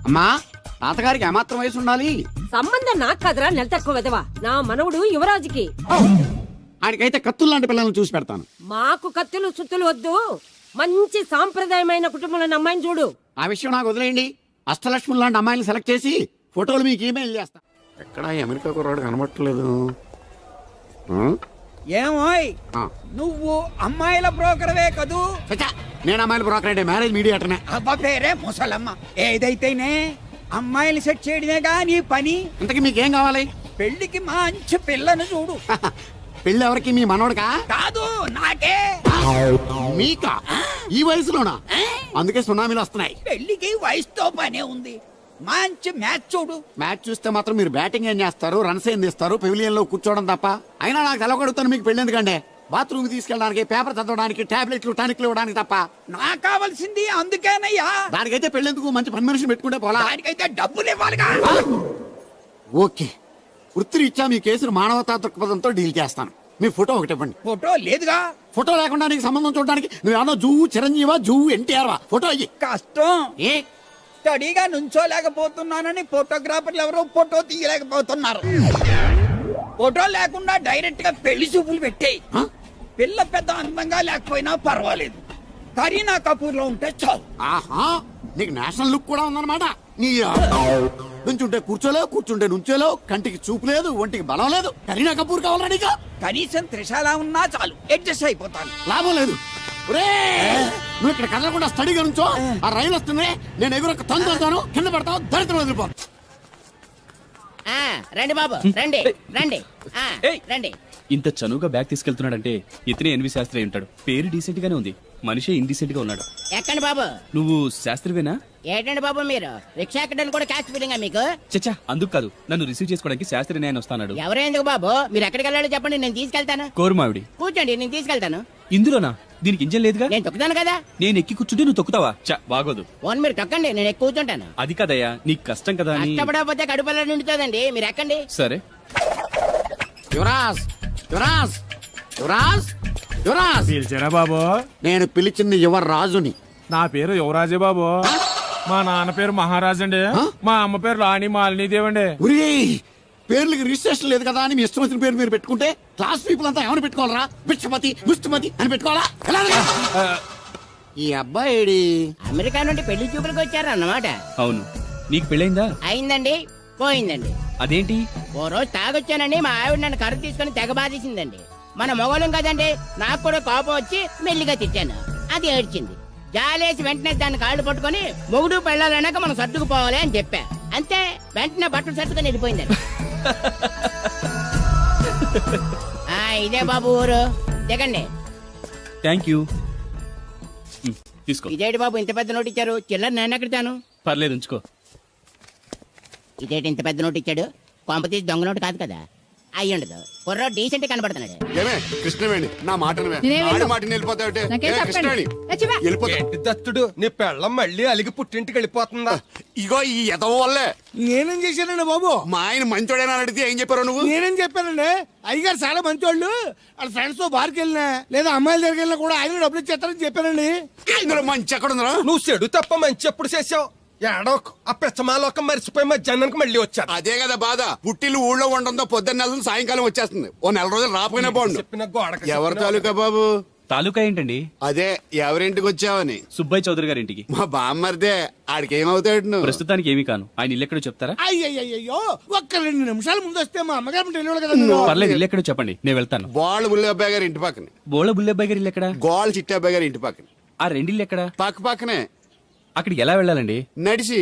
అమ్మా తాతగారికి ఏమాత్రం వయసు ఉండాలి? సంబంధం నాకు కదరా, నెల తక్కువ విధవా. నా మనవడు యువరాజుకి. ఆయనకైతే కత్తులు లాంటి పిల్లల్ని చూసి పెడతాను. మాకు కత్తులు సుత్తులు వద్దు, మంచి సాంప్రదాయమైన కుటుంబంలో అమ్మాయిని చూడు. ఆ విషయం నాకు వదిలేయండి. అష్టలక్ష్మి లాంటి అమ్మాయిని సెలెక్ట్ చేసి ఫోటోలు మీకు ఈమెయిల్ చేస్తా. ఎక్కడ అమెరికా కుర్రాడు కనబట్టలేదు. ఏమోయ్ నువ్వు అమ్మాయిల బ్రోకర్వే కదూ? నేను అమ్మాయిల బ్రోకర్ అంటే మ్యారేజ్ మీడియాటర్నే. అబ్బా పేరే ముసలమ్మ. ఏదైతేనే అమ్మాయిలు సెట్ చేయడమేగా నీ పని. ఇంతకీ మీకేం కావాలి? పెళ్లికి మంచి పిల్లను చూడు. పెళ్లి ఎవరికి? మీ మనోడుకా? కాదు, నాకే. మీకా? ఈ వయసులోనా? అందుకే సునామీలు వస్తున్నాయి. పెళ్లికి వయసుతో పనే ఉంది. మంచి మ్యాచ్ చూడు. మ్యాచ్ చూస్తే మాత్రం మీరు బ్యాటింగ్ ఏం చేస్తారు, రన్స్ ఏం తీస్తారు, పెవిలియన్ లో కూర్చోవడం తప్ప. అయినా నాకు తెలవగడుగుతాను మీకు పెళ్లి ఎందుకంటే బాత్రూమ్ తీసుకెళ్ళడానికి, పేపర్ చదవడానికి, టాబ్లెట్లు టానిక్లు ఇవ్వడానికి తప్ప. నాకు కావాల్సింది అందుకేనయ్యా. దానికైతే పెళ్లేందుకు మంచి పని మనిషి పెట్టుకుంటే పోలా. దానికైతే డబ్బులు ఇవ్వాలిగా. ఓకే, వృత్తిరీత్యా మీ కేసును మానవతా దృక్పథంతో డీల్ చేస్తాను. మీ ఫోటో ఒకటి ఇవ్వండి. ఫోటో లేదుగా. ఫోటో లేకుండా నీకు సంబంధం చూడడానికి నువ్వు ఏమన్నా జువ్వు చిరంజీవా, జువ్వు ఎన్టీఆర్ వా? ఫోటో అయ్యి. కష్టం. ఏ స్టడీగా నుంచోలేకపోతున్నానని ఫోటోగ్రాఫర్లు ఎవరో ఫోటో తీయలేకపోతున్నారు. ఫోటో లేకుండా డైరెక్ట్ గా పెళ్లి చూపులు పెట్టేయి. పిల్ల పెద్ద అందంగా లేకపోయినా పర్వాలేదు, కరీనా కపూర్ లో ఉంటే చాలు. ఆహా, నీకు నేషనల్ లుక్ కూడా ఉందన్నమాట. నీ నుంచుంటే కూర్చోలేవు, కూర్చుంటే నుంచోలేవు, కంటికి చూపు లేదు, ఒంటికి బలం లేదు. కరీనా కపూర్ కావాలా నీకు? కనీసం త్రిశాల ఉన్నా చాలు, అడ్జస్ట్ అయిపోతాను. లాభం లేదు. నువ్వు ఇక్కడ కదలకుండా స్టడీగా నుంచో. ఆ రైలు వస్తుంది, నేను ఎగురొక్క తంతాను, కింద పడతావు, దరిద్రం వదిలిపో. రండి బాబు, రండి రండి రండి. ఇంత చనువుగా బ్యాగ్ తీసుకెళ్తున్నాడంటే ఇతనే ఎన్వి శాస్త్రి అయి ఉంటాడు. పేరు డీసెంట్ గానే ఉంది, మనిషే ఇండీసెంట్ గా ఉన్నాడు. ఎక్కండి బాబు. నువ్వు శాస్త్రివేనా? ఏంటండి బాబు మీరు రిక్షా ఎక్కడానికి కూడా క్యాష్ ఫీలింగా మీకు? చచ్చా, అందుకు కాదు, నన్ను రిసీవ్ చేసుకోవడానికి శాస్త్రి నేను వస్తాడు. ఎవరో ఎందుకు బాబు, మీరు ఎక్కడికి వెళ్ళాలో చెప్పండి, నేను తీసుకెళ్తాను. కోరుమావిడి. కూర్చోండి, నేను తీసుకెళ్తాను. ఇందులోనా? దీనికి ఇంజన్ లేదుగా. నేను తొక్కుతాను కదా. నేను ఎక్కి కూర్చుంటే నువ్వు తొక్కుతావా? చా, బాగోదు. ఓన్ మీరు తొక్కండి, నేను ఎక్కి కూర్చుంటాను. అది కదయ్యా, నీకు కష్టం కదా అని. కష్టపడకపోతే కడుపులో నిండుతుందండి, మీరు ఎక్కండి. సరే. యువరాజ్, యువరాజ్, యువరాజ్, యువరాజ్. పిలిచారా బాబు? నేను పిలిచింది యువరాజుని. నా పేరు యువరాజే బాబు. మా నాన్న పేరు మహారాజ్ అండి. మా అమ్మ పేరు రాణి మాలినీదేవి అండి. పేర్లకి రిజిస్ట్రేషన్ లేదు కదా అని మీ ఇష్టం వచ్చిన పేరు మీరు పెట్టుకుంటే క్లాస్ పీపుల్ అంతా ఏమని పెట్టుకోవాలరా? బిచ్చమతి, ముష్టిమతి అని పెట్టుకోవాలా? ఈ అబ్బాయి అమెరికా నుండి పెళ్లి చూపులకు వచ్చారు అన్నమాట. అవును. నీకు పెళ్ళైందా? అయిందండి, పోయిందండి. అదేంటి? ఓ రోజు తాగొచ్చానని మా ఆవిడ నన్ను కర్ర తీసుకుని తెగ బాధేసిందండి. మన మొగలం కదండి, నాకు కూడా కోపం వచ్చి మెల్లిగా తిట్టాను. అది ఏడ్చింది. జాలేసి వెంటనే దాన్ని కాళ్ళు పట్టుకొని మొగుడు పెళ్ళాలన్నాక మనం సర్దుకుపోవాలి అని చెప్పా. అంతే, వెంటనే బట్టలు సర్దుకొని వెళ్ళిపోయిందండి. ఇదే బాబు ఊరు, దిగండి. Thank you. తీసుకో. ఇదేంటి బాబు ఇంత పెద్ద నోటు ఇచ్చారు? చిల్లర నేను ఎక్కడతాను. పర్లేదు, ఉంచుకో. ఇదేంటి ఇంత పెద్ద నోటు ఇచ్చాడు? కొంప తీసి దొంగ నోటు కాదు కదా? అయ్యుండదు, కుర్ర డీసెంట్ కనబడుతున్నాడు. కృష్ణవేణి, నా మాట దత్తుడు నీ పెళ్ళం మళ్ళీ అలిగి పుట్టింటికి వెళ్ళిపోతుందా? ఇగో ఈ ఎదవ వల్లే. నేనేం చేశానండి బాబు? మా ఆయన మంచోడేనా అడిగితే ఏం చెప్పారు నువ్వు? నేనేం చెప్పానండి? అయ్యగారు చాలా మంచోళ్ళు. వాళ్ళ ఫ్రెండ్స్ తో బార్కి వెళ్ళినా లేదా అమ్మాయిల దగ్గరికి వెళ్ళినా కూడా ఆయన డబ్బులు ఇచ్చేస్తారని చెప్పానండి. ఇందులో మంచి ఎక్కడ ఉందా? నువ్వు చెడు తప్ప మంచి ఎప్పుడు చేసావు? ఏడోకు ఆ పెచ్చమాలోకం మర్చిపోయి మధ్యాహ్నానికి మళ్ళీ వచ్చారు. అదే కదా బాధ. పుట్టిల్లు ఊళ్ళో ఉండడంతో పొద్దున్న నెల సాయంకాలం వచ్చేస్తుంది. ఓ నెల రోజులు రాపోయినా బాగుండు. చెప్పిన గోడకి ఎవరి తాలూకా బాబు? తాలూకా ఏంటండి? అదే ఎవరింటికి వచ్చావని. సుబ్బయ్య చౌదరి గారి ఇంటికి. మా బామ్మర్దే. ఆడికి ఏమవుతాడు నువ్వు? ప్రస్తుతానికి ఏమీ కాను. ఆయన ఇల్లు ఎక్కడో చెప్తారా? అయ్యయ్యో, ఒక్క 2 నిమిషాలు ముందు వస్తే మా అమ్మగారు తెలియదు కదా. పర్లేదు, ఇల్లు ఎక్కడో చెప్పండి, నేను వెళ్తాను. బోళ్ళ బుల్లి అబ్బాయి గారి ఇంటి పక్కన. బోళ బుల్లెబ్బాయి గారి ఇల్లు ఎక్కడ? గోళ్ళ చిట్టి అబ్బాయి గారి ఇంటి పక్కన. ఆ రెండిల్లు ఎక్కడ? పక్క పక్కనే. అక్కడికి ఎలా వెళ్ళాలండి? నడిచి.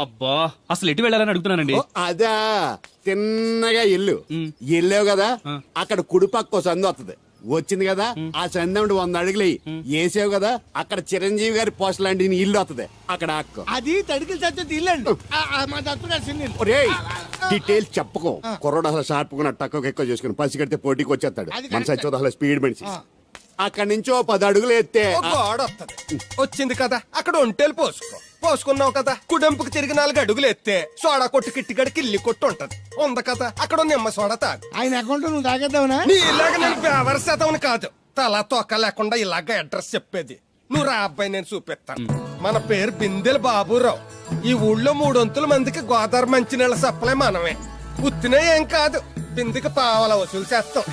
అబ్బా, అసలు ఎటు వెళ్ళాలని అడుగుతున్నానండి. అదా, తిన్నగా ఇల్లు వెళ్ళావు కదా, అక్కడ కుడిపక్క సందు వస్తుంది. వచ్చింది కదా, ఆ సందముడు 100 అడుగులు వేసావు కదా, అక్కడ చిరంజీవి గారి పోస్ట్ లాంటి ఇల్లు వస్తుంది. అక్కడ అక్క అది తడికిలు చచ్చేది ఇల్లండి. మా దత్తు డీటెయిల్స్ చెప్పుకో. కుర్రోడు అసలు షార్ప్ తక్కువ ఎక్కువ చేసుకుని పసి కడితే పోటీకి వచ్చేస్తాడు. మన సచ్చి అసలు స్పీడ్ మనిషి. అక్కడి నుంచి 10 అడుగులు ఎత్తే గోడ వస్తుంది. వచ్చింది కదా, అక్కడ ఒంటేలు పోసుకున్నావు కదా, కుడెంపుకి తిరిగి 4 అడుగులు ఎత్తే సోడా కొట్టు కిట్టిగడి కిల్లి కొట్టు ఉంటది. ఉంది కదా, అక్కడ నిమ్మ సోడా తాగు. ఆయన అకౌంట్ నువ్వు తాగేద్దావునా? నీ ఇలాగ నేను ఫేవర్ శాతం కాదు, తల తోక లేకుండా ఇలాగ అడ్రస్ చెప్పేది. నువ్వు రా అబ్బాయి, నేను చూపిస్తాను. మన పేరు బిందెల బాబురావు. ఈ ఊళ్ళో 300 మందికి గోదావరి మంచినీళ్ళ సప్లై మనమే. ఉత్తినే ఏం కాదు, బిందికి పావల వసూలు చేస్తాం.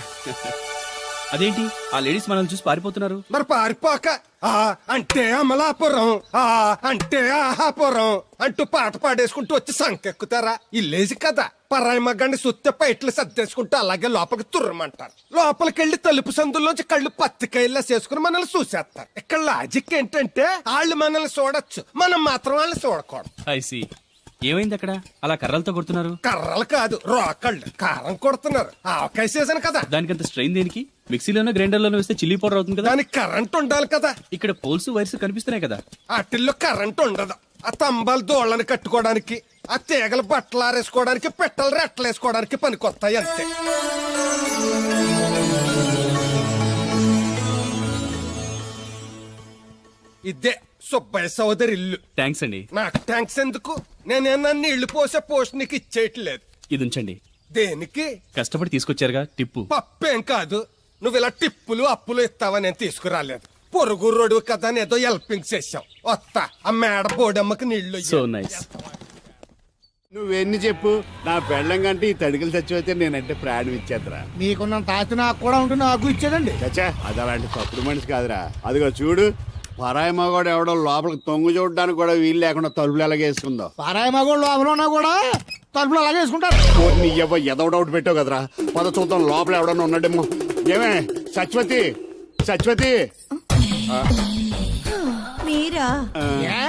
అదేంటి ఆ లేడీస్ మనల్ని చూసి పారిపోతున్నారు? మరి పారిపోక ఆ అంటే అమలాపురం, ఆ అంటే ఆహాపురం అంటూ పాట పాడేసుకుంటూ వచ్చి సంకెక్కుతారా? ఇల్లేసి కదా, పరాయి మగ్గాన్ని సుత్తే పైట్లు సర్దేసుకుంటూ అలాగే లోపలికి తుర్రమంటారు. లోపలికెళ్లి తలుపు సందుల్లోంచి కళ్ళు పత్తికాయల్లా చేసుకుని మనల్ని చూసేస్తారు. ఇక్కడ లాజిక్ ఏంటంటే వాళ్ళు మనల్ని చూడొచ్చు, మనం మాత్రం వాళ్ళని చూడకూడదు. ఐసి ఏమైంది అక్కడ అలా కర్రలతో కొడుతున్నారు? కర్రలు కాదు, రోకళ్ళు కారం కొడుతున్నారు. ఆవకాయ సీజన్ కదా, దానికంత స్ట్రెయిన్ దేనికి? మిక్సీలోనో గ్రైండర్లోనో వేస్తే చిల్లీ పౌడర్ అవుతుంది కదా. దానికి కరెంట్ ఉండాలి కదా. ఇక్కడ పోల్స్ వైర్స్ కనిపిస్తున్నాయి కదా. వాటిల్లో కరెంట్ ఉండదు. ఆ తంబాలు దోళ్ళని కట్టుకోవడానికి, ఆ తీగలు బట్టలు ఆరేసుకోవడానికి, పెట్టలు రెట్టలు వేసుకోవడానికి పనికొస్తాయి అంతే. ఇదే సుబ్బయ్య సోదరి ఇల్లు. థ్యాంక్స్ అండి. నాకు థ్యాంక్స్ ఎందుకు? నేనేనా నీళ్లు పోసే పోస్ట్ నీకు ఇచ్చేయట్లేదు. ఇది ఉంచండి. దేనికి? కష్టపడి తీసుకొచ్చారుగా టిప్పు. పప్పేం కాదు, నువ్వు ఇలా టిప్పులు అప్పులు ఇస్తావని నేను తీసుకురాలేదు. పొరుగు రోడ్డు కదా అని ఏదో హెల్పింగ్ చేసావు. వస్తా ఆ మేడ బోడమ్మకి నీళ్లు సో నైస్. నువ్వెన్ని చెప్పు, నా పెళ్ళం కంటే ఈ తడికలు చచ్చిపోతే నేనంటే ప్రాణం ఇచ్చేద్దరా. మీకున్నంత ఆస్తి నాకు కూడా ఉంటుంది, నాకు ఇచ్చాడండి. చచ్చా, అది అలాంటి తప్పుడు మనిషి కాదురా. అదిగో చూడు, పరాయి మగవాడు ఎవడో లోపలికి తొంగు చూడడానికి కూడా వీలు లేకుండా తలుపులు ఎలాగేసుకుందో. పారాయి మగోళ్ళు లోపల ఉన్నా కూడా తలుపులు అలాగే వేసుకుంటారు. నీ ఎదవ డౌట్ పెట్టావు కదరా. పద చూద్దాం లోపల ఎవడన్నా ఉన్నాడేమో. ఏమే సత్యవతి, సత్యవతి. మీరా? ఏ?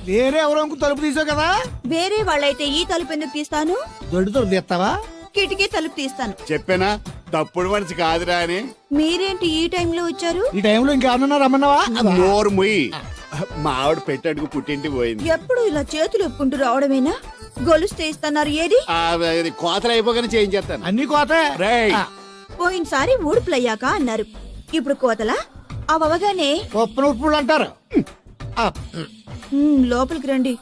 వేరే ఎవరో తలుపు తీసావు కదా. వేరే వాళ్ళైతే ఈ తలుపు ఎందుకు తీస్తాను? దొడ్డు తలుపు తీస్తావా? కిటికీ తలుపు తీస్తాను. చెప్పానా తప్పుడు మనిషి కాదురా అని. మీరేంటి ఈ టైంలో వచ్చారు? ఈ టైంలో ఇంకేమన్నా రమ్మన్నావా? నోరు ముయ్యి. మా ఆవిడ పెట్టడుకు పుట్టింటి పోయింది. ఎప్పుడు ఇలా చేతులు ఒప్పుకుంటూ రావడమేనా? గొలుస్తే ఇస్తున్నారు ఏది? అది కోతలు అయిపోగానే చేయించేస్తాను. అన్ని కోతే. రేయ్, పోయినసారి ఊడుపులయ్యాక అన్నారు, ఇప్పుడు కోతలా? అవగానే ఉప్పును ఉప్పులు అంటారు. లోపలికి రండి.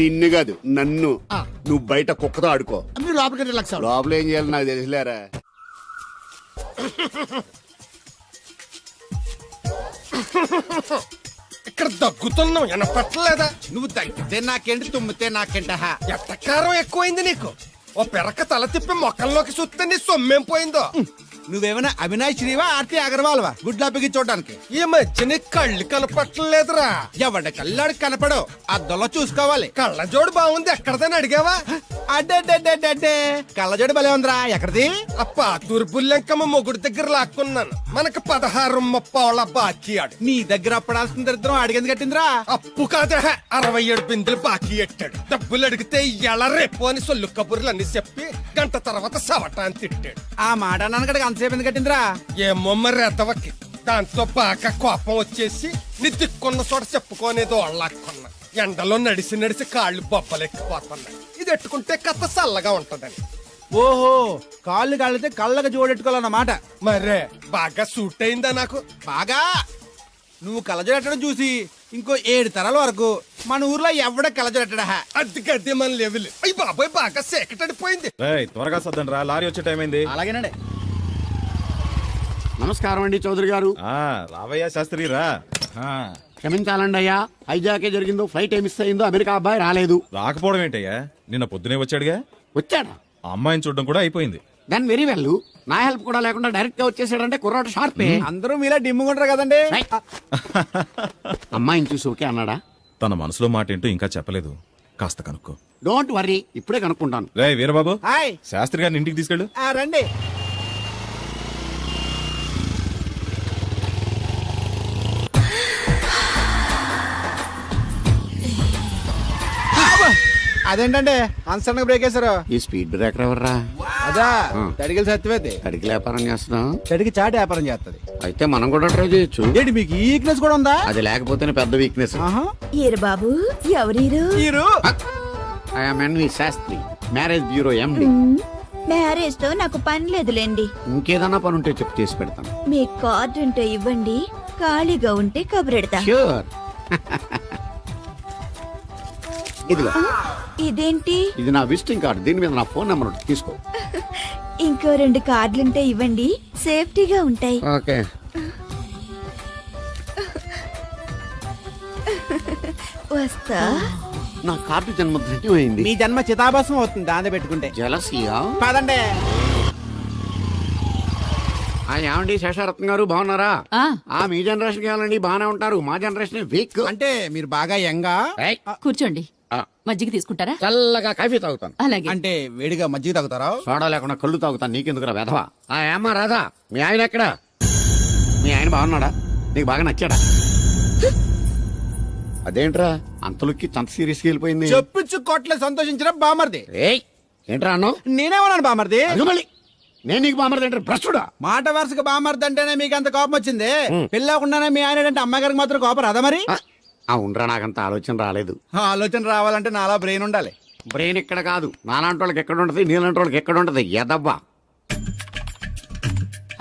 నిన్ను కాదు నన్ను. నువ్వు బయట కుక్కతో ఆడుకో. మీరు లోపలికి రిలాక్స్ అవ్వండి. లోపల ఏం చేయాలి నాకు తెలిసిలేరా. ఇక్కడ దగ్గుతున్నావు వినపట్టలేదా? నువ్వు తగ్గితే నాకేంటి, తుమ్మితే నాకేంట? ఎట్టకారం ఎక్కువైంది నీకు. ఓ పెరక తల తిప్పి మొక్కల్లోకి చూస్తే నీ సొమ్మేం పోయిందో. నువ్వేమైనా అవినాష్ శ్రీవా, ఆర్తి అగర్వాల్వా గుడ్లా బిగి చూడడానికి? ఈ మధ్య నీ కళ్ళు కనపట్టలేదురా. ఎవడ కళ్ళాడు కనపడవు, అద్దంలో చూసుకోవాలి. కళ్ళజోడు బాగుంది, ఎక్కడదని అడిగావా? అడ్డే కళ్ళజోడు భలే ఉందిరా. ఎక్కడిది? అప్ప తూర్పుల్లెంకమ్మ మొగుడు దగ్గర లాక్కున్నాను. మనకు 16 బాకీ ఆడు. నీ దగ్గర అప్పడాల్సిన దరిద్రం అడిగింది కట్టిందిరా. అప్పు కాదే, 67 బిందులు బాకీ ఎట్టాడు. డబ్బులు అడిగితే ఎలా రేపు అని సొల్లు కబుర్లు అన్ని చెప్పి గంట తర్వాత సవటాన్ని తిట్టాడు. ఆ మాట అన్నాను అంతసేపు ఎందుకు కట్టిందిరా? ఏమో మరి ఎదవకి. దాంతో బాగా కోపం వచ్చేసి నీ దిక్కున్న చోట చెప్పుకోనేదో అళ్ళాక్కున్నా. ఎండలో నడిచి నడిచి కాళ్ళు బొబ్బలెక్కిపోతున్నాయి. ఇది ఎట్టుకుంటే కథ చల్లగా ఉంటదని. ఓహో, కాళ్ళు కాళ్ళతే కళ్ళకు జోడెట్టుకోవాలన్నమాట. మరే బాగా సూట్ అయిందా నాకు? బాగా. నువ్వు కళ్ళజోడెట్టడం చూసి ఇంకో 7 తరాల వరకు మన ఊర్లో ఎవడ కళ్ళజోడెట్టడా. అది గడ్డి మన లెవెల్. అయ్యి బాబాయ్ బాగా సేకటడిపోయింది. త్వరగా సర్దండి రా, లారీ వచ్చే టైం అయింది. అలాగేనండి. నమస్కారం అండి చౌదరి గారు. రావయ్యా శాస్త్రి రా. క్షమించాలండి అయ్యా, హైజాకే జరిగిందో, ఫ్లైట్ ఏమి మిస్ అయిందో, అమెరికా అబ్బాయి రాలేదు. రాకపోవడం ఏంటయ్యా, నిన్న పొద్దునే వచ్చాడుగా. వచ్చాడా? ఆ అమ్మాయిని చూడడం కూడా అయిపోయింది. దాని వెరీ వెల్. నా హెల్ప్ కూడా లేకుండా డైరెక్ట్ గా వచ్చేసాడంటే కుర్రాడు షార్పే. అందరూ మీలా డిమ్ముకుంటారు కదండి. అమ్మాయిని చూసి ఓకే అన్నాడా? తన మనసులో మాట ఏంటో ఇంకా చెప్పలేదు, కాస్త కనుక్కో. డోంట్ వర్రీ, ఇప్పుడే కనుక్కుంటాను. రే వీరబాబు, హాయ్. శాస్త్రి గారిని ఇంటికి తీసుకెళ్ళు. రండి. అదేంటంటే అన్సడన్ బ్రేక్ వేశారు? ఈ స్పీడ్ బ్రేకర్ ఎవర్రా? అదా తడిగిలి సత్యవేది. కడికి వ్యాపారం చేస్తున్నాం. తడికి చాటి వ్యాపారం చేస్తది. అయితే మనం కూడా ట్రై చేయొచ్చు. ఏంటి మీకు ఈ వీక్నెస్ కూడా ఉందా? అది లేకపోతేనే పెద్ద వీక్నెస్. ఈరు బాబు, ఎవరీరు? I'm N V Sastri, marriage bureau MD. Marriage తో నాకు పని లేదులేండి. ఇంకేదన్నా పని ఉంటే చెప్పు, చేసి పెడతాను. మీ కార్డు ఉంటే ఇవ్వండి, ఖాళీగా ఉంటే కబురెడతా. ష్యూర్. ఇదిగో. ఇదేంటి? ఇది నా విజిటింగ్ కార్డు, దీని మీద నా ఫోన్ నెంబర్ ఉంటుంది, తీసుకో. ఇంకో 2 కార్డులుంటే ఇవ్వండి, సేఫ్టీగా ఉంటాయి. ఓకే. వస్తా నా కార్డు జన్మ ధన్యమైంది. మీ జన్మ చితాభస్మం అవుతుంది దాంతో పెట్టుకుంటే. జలసియా? పదండి. ఏమండి శేషారత్న గారు బాగున్నారా? మీ జనరేషన్ కావాలండి బాగానే ఉంటారు, మా జనరేషన్ వీక్. అంటే మీరు బాగా యంగా. కూర్చోండి, మజ్జిగ తీసుకుంటారా? చల్లగా కాఫీ తాగుతాను. అలాగే. అంటే వేడిగా మజ్జిగ తాగుతారా? సోడా లేకుండా కళ్ళు తాగుతాను. నీకెందుకురా వెధవా? ఏమ్మా రాధా, మీ ఆయన ఎక్కడా? మీ ఆయన బాగున్నాడా? నీకు బాగా నచ్చాడా? అదేంట్రా అంతలోకి అంత సీరియస్ వెళ్ళిపోయింది? చెప్పుచ్చు కొట్ల సంతోషించిన బామర్ది. ఏయ్ ఏంట్రా అన్నావు? నేనేమన్నాను బామర్ది? మళ్ళీ నేను నీకు బామర్ది అంటే భ్రష్టుడా? మాట వరుసగా బామర్ది అంటేనే మీకు అంత కోపం వచ్చింది. పిల్లకుండానే మీ ఆయన అంటే అమ్మగారికి మాత్రం కోపం రాదా మరి? అవునరా, నాకంత ఆలోచన రాలేదు. ఆ ఆలోచన రావాలంటే నాలా బ్రెయిన్ ఉండాలి. బ్రెయిన్ ఇక్కడ కాదు, నాలాంటి వాళ్ళకి ఎక్కడ ఉంటది, నీలాంటి వాళ్ళకి ఎక్కడ ఉంటది ఎదవ్వా.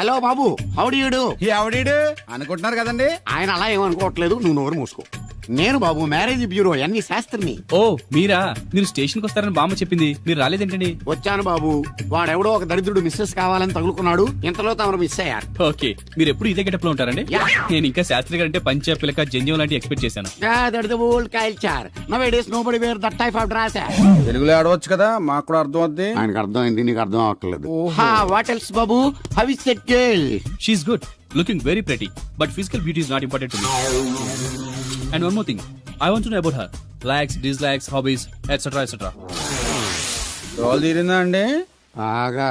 హలో బాబు, హౌడీయుడు. ఎవడీడు అనుకుంటున్నారు కదండి. ఆయన అలా ఏమనుకోవట్లేదు, నువ్వు నోరు మూసుకో. నేను బాబు మ్యారేజ్ బ్యూరో ఎన్ని శాస్త్రిని. ఓ మీరా? మీరు స్టేషన్కి వస్తారని బామ్మ చెప్పింది, మీరు రాలేదేంటండి? వచ్చాను బాబు, వాడెవడో ఒక దరిద్రుడు మిస్సెస్ కావాలని తగులుకున్నాడు, ఇంతలో తమరు మిస్ అయ్యారు. ఓకే, మీరు ఎప్పుడు ఇదే గెటప్ లో ఉంటారండి? నేను ఇంకా శాస్త్రి గారు అంటే పంచ పిలక జంజం లాంటి ఎక్స్పెక్ట్ చేశాను. తెలుగులో ఆడవచ్చు కదా, మాకు కూడా అర్థం అవుద్ది. ఆయనకు అర్థమైంది, నీకు అర్థం అవ్వట్లేదు. వాట్ ఎల్స్ బాబు? How is it girl? She's good, looking very pretty, but physical beauty is not important to me. And one more thing, I want to know about her likes, dislikes, hobbies, etcetera etcetera. రోల్ తీరిందా అండి? బాగా.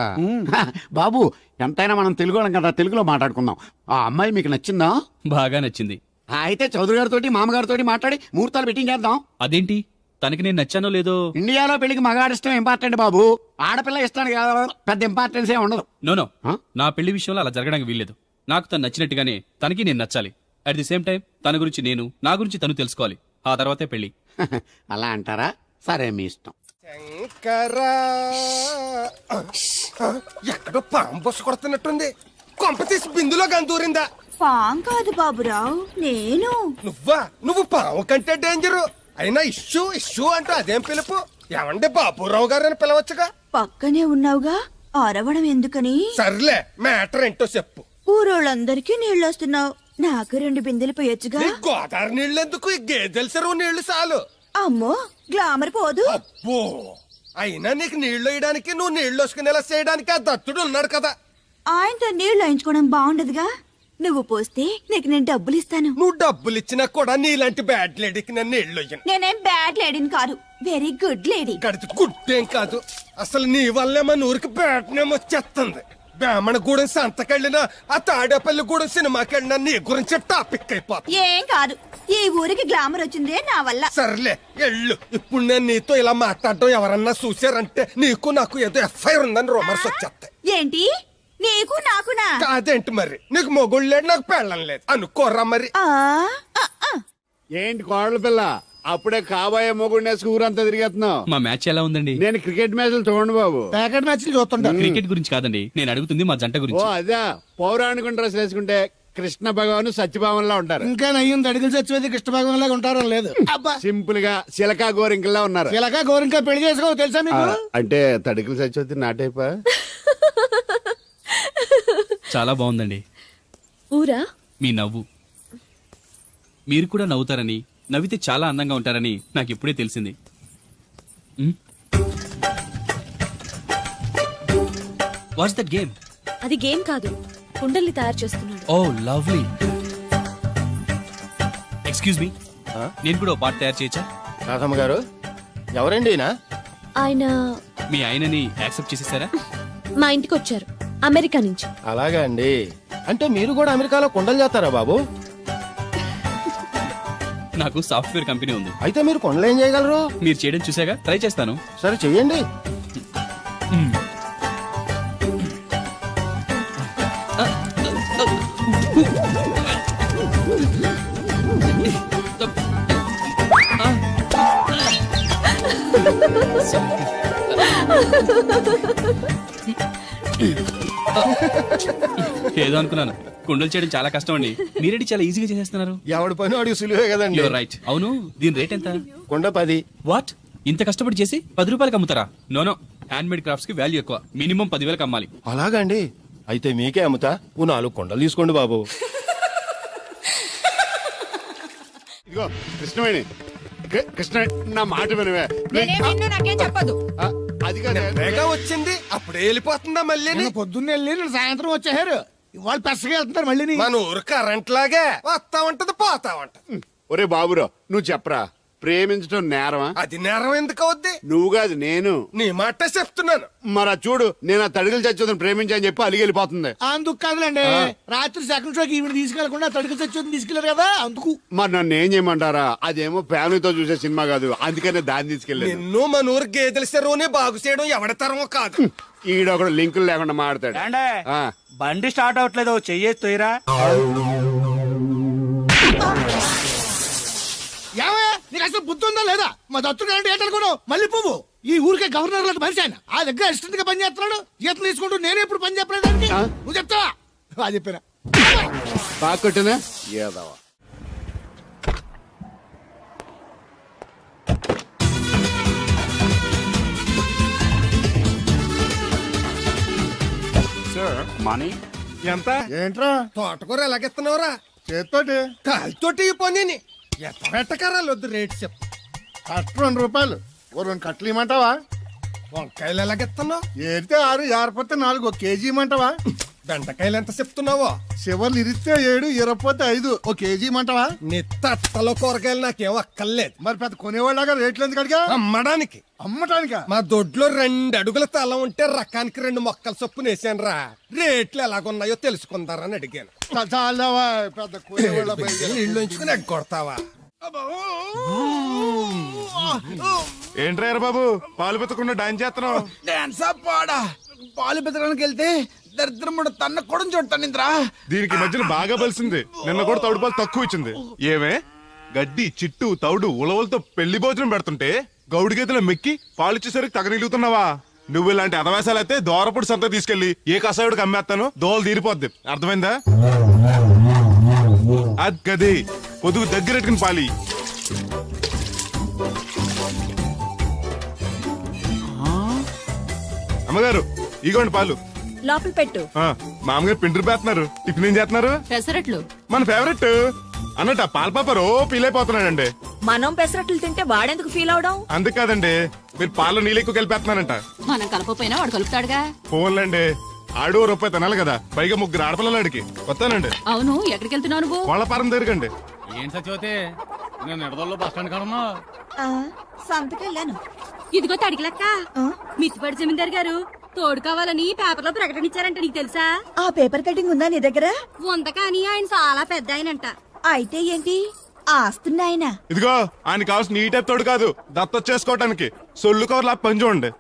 బాబు ఎంతైనా మనం తెలుగు వాళ్ళం కదా, తెలుగులో మాట్లాడుకుందాం. ఆ అమ్మాయి మీకు నచ్చిందా? బాగా నచ్చింది. అయితే చౌదరి గారితో మామగారితో మాట్లాడి ముహూర్తాలు పెట్టింగ్ చేద్దాం. అదేంటి, తనకి నేను నచ్చానో లేదో? ఇండియాలో పెళ్లికి మగాడి ఇష్టం ఇంపార్టెంట్ బాబు, ఆడపిల్ల ఇష్టానికి పెద్ద ఇంపార్టెన్స్ ఏ ఉండదు. నో నా పెళ్లి విషయంలో అలా జరగడానికి వీల్లేదు. నాకు తను నచ్చినట్టుగానే తనకి నేను నచ్చాలి. అట్ ది సేమ్ టైం తన గురించి నేను, నా గురించి తను తెలుసుకోవాలి. ఆ తర్వాతే పెళ్లి. అలా అంటారా? సరే మీ ఇష్టం. శంకరా ఎక్కడో పాము బొస్సు కొడుతున్నట్టుంది. కొంప తీసి బిందులో గందూరిందా? పాం కాదు బాబురావు, నేను. నువ్వు పాము కంటే డేంజరు. అయినా ఇష్యూ ఇష్యూ అంటూ అదేం పిలుపు? ఏమండి బాబురావు గారు అని పిలవచ్చుగా. పక్కనే ఉన్నావుగా, అరవడం ఎందుకని? సర్లే, మ్యాటర్ ఏంటో చెప్పు. ఊరోళ్ళందరికీ నీళ్ళు వస్తున్నావు, నాకు 2 బిందెలు పోయొచ్చుగా. నీ గోదావరి నీళ్ళెందుకు? ఈ గేదెల చెరువు నీళ్లు చాలు. అమ్మో, గ్లామర్ పోదు. అబ్బో, అయినా నీకు నీళ్లు వేయడానికి, నువ్వు నీళ్లు వసుకునేలా చేయడానికి ఆ దత్తుడు ఉన్నాడు కదా. ఆయనతో నీళ్లు వేయించుకోవడం బాగుండదుగా. నువ్వు పోస్తే నీకు నేను డబ్బులు ఇస్తాను. నువ్వు డబ్బులు ఇచ్చినా కూడా నీలాంటి బ్యాడ్ లేడీకి నేను నీళ్లు వేయను. నేనేం బ్యాడ్ లేడీని కాదు, వెరీ గుడ్ లేడీ. కడితే గుడ్డేం కాదు. అసలు నీ వల్లే మన ఊరికి బ్యాడ్ నేమ్ వచ్చేస్తుంది. బ్రాహ్మణ గూడెం సంతకెళ్ళినా, ఆ తాడేపల్లి గూడెం సినిమాకెళ్ళినా నీ గురించి టాపిక్ అయిపోతుంది. ఏం కాదు, ఈ ఊరికి గ్లామర్ వచ్చిందే నా వల్ల. సర్లే ఎళ్ళు. ఇప్పుడు నేను నీతో ఇలా మాట్లాడటం ఎవరన్నా చూసారంటే నీకు నాకు ఏదో ఎఫ్ఐఆర్ ఉందని రూమర్స్ వచ్చేస్తాయి. ఏంటి, నీకు నాకునా? కాదేంటి మరి? నీకు మొగుళ్ళు లేడు, నాకు పెళ్ళం లేదు అనుకోరా మరి. ఏంటి కోడల పిల్ల, అప్పుడే కాబోయే మొగుడిని ఊరంతా తిరిగేస్తున్నావు? మా మ్యాచ్ ఎలా ఉందండి? నేను క్రికెట్ మ్యాచ్లు చూడండి బాబు. ప్యాకెట్ మ్యాచ్లు చూస్తుంటా. క్రికెట్ గురించి కాదండి నేను అడుగుతుంది, మా జంట ఓ గురించి. అదే, పౌరాణిక డ్రెస్ వేసుకుంటే కృష్ణ భగవాన్ సత్యభావంలా ఉంటారు. ఇంకా నయ్యం తడికలు చచ్చిపోతే కృష్ణ భాగం లాగా ఉంటారో లేదు. అబ్బా, సింపుల్ గా చిలకా గోరింకల్లా ఉన్నారు. ఇలాగా గోరింకా పెళ్లి చేసుకో తెలుసా మీకు? అంటే తడికలు చచ్చిపోతే నాటైపా. చాలా బాగుందండి. ఊరా? మీ నవ్వు. మీరు కూడా నవ్వుతారని, నవ్వితే చాలా అందంగా ఉంటారని నాకు ఇప్పుడే తెలిసింది. What's that game? అది గేమ్ కాదు, కుండల్ని తయారు చేస్తున్నాడు. Oh lovely. ఎక్స్క్యూజ్ మీ, నేను కూడా పాట తయారు చేయొచ్చా? రాధమ్మ గారు, ఎవరండి ఈయన? ఆయన మీ ఆయనని యాక్సెప్ట్ చేసేసారా? మా ఇంటికి వచ్చారు, అమెరికా నుంచి. అలాగా అండి. అంటే మీరు కూడా అమెరికాలో కొండలు చేస్తారా బాబు? నాకు సాఫ్ట్వేర్ కంపెనీ ఉంది. అయితే మీరు కొండలు ఏం చేయగలరు? మీరు చేయడం చూసాగా, ట్రై చేస్తాను. సరే చెయ్యండి. ఏదో అనుకున్నాను. కుండలు చేయడం చాలా కష్టం అండి, మీరేంటి చాలా ఈజీగా చేసేస్తున్నారు. ఎవడి పని వాడికి సులువే కదండి. You're right. అవును, దీని రేట్ ఎంత? కొండ 10. వాట్? ఇంత కష్టపడి చేసి 10 రూపాయలకి అమ్ముతారా? నోనో, హ్యాండ్ మేడ్ క్రాఫ్ట్స్ కి వాల్యూ ఎక్కువ, మినిమం 10,000కి అమ్మాలి. అలాగండి, అయితే మీకే అమ్ముతా. 4 కొండలు తీసుకోండి బాబు. ఇదిగో కృష్ణవేణి, కృష్ణ నా మాట వినవే నాకేం చెప్పదు ఆ, అది కాదే వేగం వచ్చింది అప్పుడే వెళ్ళిపోతుందా మళ్ళీ నిన్న పొద్దున్నే వెళ్ళి నిన్న సాయంత్రం వచ్చేసారు ఇవాళ పెసగా వెళ్తున్నారు మళ్ళీ మన ఊరు కరెంట్ లాగే వస్తా ఉంటది పోతా ఉంటది ఒరే బాబురా నువ్వు చెప్పరా ప్రేమించడం నేరమా? అది నేరం ఎందుకు అవుద్ది? నువ్వు కాదు నేను. నీ మాట చెప్తున్నాను. మరి చూడు నేను ఆ తడికలు చచ్చోదని ప్రేమించని చెప్పి అలిగి వెళ్ళిపోతుంది. అందుకు కాదులేండి రాత్రి సెకండ్ షోకి ఈవిడ తీసుకెళ్లకుండా తడికలు చచ్చోదని తీసుకెళ్లారు కదా అందుకు. మరి నన్ను ఏం చేయమంటారా? అదేమో ఫ్యామిలీతో చూసే సినిమా కాదు, అందుకనే దాన్ని తీసుకెళ్ళాను. నిన్ను మన ఊరు గేదెల చెరువునే బాగు చేయడం ఎవరి తరమో కాదు. ఈడొకడు లింకులు లేకుండా మాడతాడు. ఏండే? బండి స్టార్ట్ అవట్లేదు, చెయ్యేసి తోయరా. ఏమయ్యా నీకు అసలు బుద్ధి ఉందా లేదా? మా దత్తుడు అంటే ఏంటనుకోను మళ్ళీ పువ్వు ఈ ఊరికే గవర్నర్ లాంటి మనిషి ఆయన. ఆ దగ్గర అసిస్టెంట్ గా పని చేస్తున్నాడు, జీతం తీసుకుంటూ నేను ఎప్పుడు పని చెప్పలేదానికి నువ్వు చెప్తావా? అది చెప్పినా బాగా కొట్టినా ఏదవా. మనీ ఎంత? ఏంట్రా తోటకూర ఎలాగెత్తున్నావురా? చేత్తోటి కాలితోటి ఈ పనిని ఎట్టకరాలు వద్దు రేటు చెప్పు. కట్టు 2 రూపాయలు, ఓ 2 కట్టలు ఇమ్మంటావా? వంకాయలు ఎలాగెత్తున్నావు? ఏడితే 6, ఏరపోతే 4, 1 కేజీ ఇమ్మంటావా? బెండకాయలు ఎంత చెప్తున్నావో? చివర్లు ఇరిస్తే 7, ఇరపోతే 5, 1 కేజీ ఇమ్మంటావా? నీ తట్టలో కూరగాయలు నాకేం అక్కర్లేదు. మరి పెద్ద కొనేవాళ్ళగా రేట్లు ఎందుకు అడిగా? అమ్మడానికి. అమ్మటానికా? మా దొడ్లో 2 అడుగుల తల ఉంటే రకానికి 2 మొక్కల చొప్పున వేసాను రా. రేట్లు ఎలాగున్నాయో తెలుసుకుందారని అడిగాను. చాలావా పెద్ద కొనేవాళ్ళ ఇల్లు ఉంచుకుని ఎగ్గొడతావా? ఏంట్రా బాబు పాలు పెత్తకుండా డాన్స్ చేస్తున్నావు? డాన్స్ పాడా పాలు పెతడానికి వెళ్తే దరిద్రముడు తన్న కూడా చూడటానింద్రా. దీనికి మధ్యన బాగా బలిసింది. నిన్న కూడా తౌడు పాలు తక్కువ ఇచ్చింది. ఏమే గడ్డి చిట్టు తౌడు ఉలవలతో పెళ్లి భోజనం పెడుతుంటే గౌడి గేదెల మెక్కి పాలు ఇచ్చేసరికి తగనిలుగుతున్నావా? నువ్వు ఇలాంటి అదవేశాలు అయితే దోరపుడు సంత తీసుకెళ్లి ఏ కసాయుడికి అమ్మేస్తాను, దోలు తీరిపోద్ది. అర్థమైందా? అది గది పొదుగు దగ్గరెట్టుకుని పాలి. అమ్మగారు ఇగోండి పాలు. లోపల పెట్టు. మామగారు పిండి పేస్తున్నారు. టిఫిన్ ఏం చేస్తున్నారు? పెసరట్లు. మన ఫేవరెట్ అన్నట్టు ఆ పాల పాప రో ఫీల్ అయిపోతున్నాడండి. మనం పెసరట్లు తింటే వాడెందుకు ఫీల్ అవడం? అందుకాదండి మీరు పాలలో నీళ్ళు ఎక్కువ కలిపేస్తున్నారంట. మనం కలపపోయినా వాడు కలుపుతాడుగా. ఫోన్లండి ఆడు రూపాయి తినాలి కదా, పైగా 3 ఆడపిల్లలు అడిగి వస్తానండి. అవును ఎక్కడికి వెళ్తున్నావు నువ్వు? కోళ్ళపారం తిరగండి. ఏం సచివతే నేను నిడదల్లో బస్ స్టాండ్ కాడన్నా సంతకెళ్ళాను. ఇదిగో తడికి లెక్క. మిత్తిపడి జమీందార్ గారు తోడు కావాలని పేపర్ లో ప్రకటన ఇచ్చారంట, నీకు తెలుసా? ఆ పేపర్ కటింగ్ ఉందా నీ దగ్గర? ఉంది కానీ ఆయన చాలా పెద్ద ఆయనంట. అయితే ఏంటి ఆస్తున్నాయన? ఇదిగో ఆయన కావాల్సిన ఈ టైప్ తోడు కాదు, దత్తొచ్చేసుకోవటానికి సొల్లు కవర్లా పని చూడండి.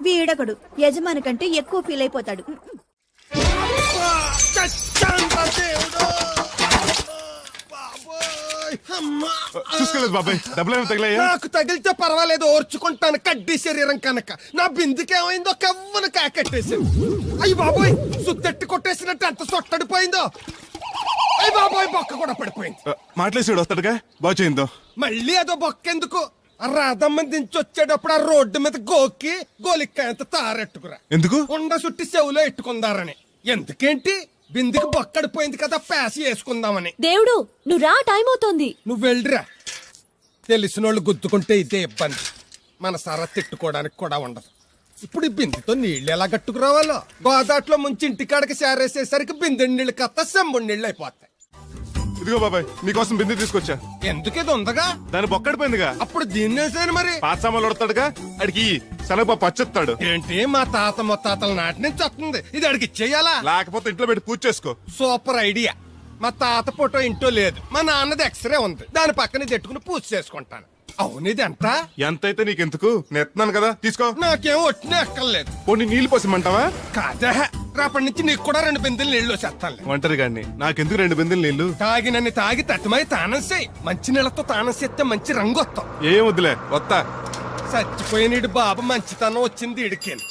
వీడకడు యజమాని కంటే ఎక్కువ ఫీల్ అయిపోతాడు. చూసుకోలేదు బాబాయ్, డబ్బులు తగిలాయా? నాకు తగిలితే పర్వాలేదు, ఓర్చుకుంటాను. కడ్డీ శరీరం కనుక నా బిందుకేమైందో కవ్వను కాకెట్టేసింది. అయ్యి బాబోయ్, సుత్తెట్టి కొట్టేసినట్టు ఎంత సొట్టడిపోయిందో. అయ్యి బాబోయ్, బొక్క కూడా పడిపోయింది. మాట్లాడేసాడు వస్తాడుగా, బాగు చేయిందో. మళ్ళీ అదో బొక్కెందుకు? రాధమ్మ దించి వచ్చేటప్పుడు ఆ రోడ్డు మీద గోకి గోలిక్కాయంత తారెట్టుకురా. ఎందుకు? ఉండ సుట్టి చెవులో ఎట్టుకుందారని. ఎందుకేంటి? బిందికి బొక్కడిపోయింది కదా, పేసి వేసుకుందామని. దేవుడు నువ్వు రా, టైం అవుతోంది. నువ్వు వెళ్ళిరా. తెలిసినోళ్ళు గుద్దుకుంటే ఇదే ఇబ్బంది. మన సర తిట్టుకోవడానికి కూడా ఉండదు. ఇప్పుడు ఈ బిందెతో నీళ్ళు ఎలా కట్టుకురావాలో. గోదాట్లో ముంచి ఇంటికాడకి సారేసేసరికి బిందె నీళ్ళు కత్త సెంబుడి నీళ్ళు అయిపోతాయి. ఇదిగో బాబాయ్ నీకోసం బిందె తీసుకొచ్చా. ఎందుకు ఇది ఉందగా? దాని బొక్కడిపోయిందిగా. అప్పుడు దీన్ని వేసాను మరి. పాత సామాన్లు వడతాడుగా, అడిగి శనగపప్పు పచ్చెత్తాడు. ఏంటి మా తాత ముత్తాతల నాటి నుంచి వస్తుంది, ఇది అడిగి ఇచ్చేయాలా? లేకపోతే ఇంట్లో పెట్టి పూజ చేసుకో. Super idea. మా తాత ఫోటో ఇంట్లో లేదు, మా నాన్నది ఎక్స్రే ఉంది, దాని పక్కన పెట్టుకుని పూజ చేసుకుంటాను. అవును ఇది ఎంత? ఎంతైతే నీకెందుకు, నెత్తున్నాను కదా తీసుకో. నాకేం వచ్చినా ఎక్కర్లేదు. పోనీ నీళ్లు పోసిమంటావా? కాదా, రేపటి నుంచి నీకు కూడా 2 బిందెలు నీళ్లు వచ్చేస్తాను. ఒంటరి గాడిని నాకెందుకు 2 బిందెలు నీళ్లు? తాగినన్ని తాగి తట్టుమై తానం చేయి. మంచి నీళ్ళతో తానం చేస్తే మంచి రంగు వస్తాం. ఏం వద్దులే వస్తా. చచ్చిపోయినీడు బాబు మంచితనం వచ్చింది ఇడికేను.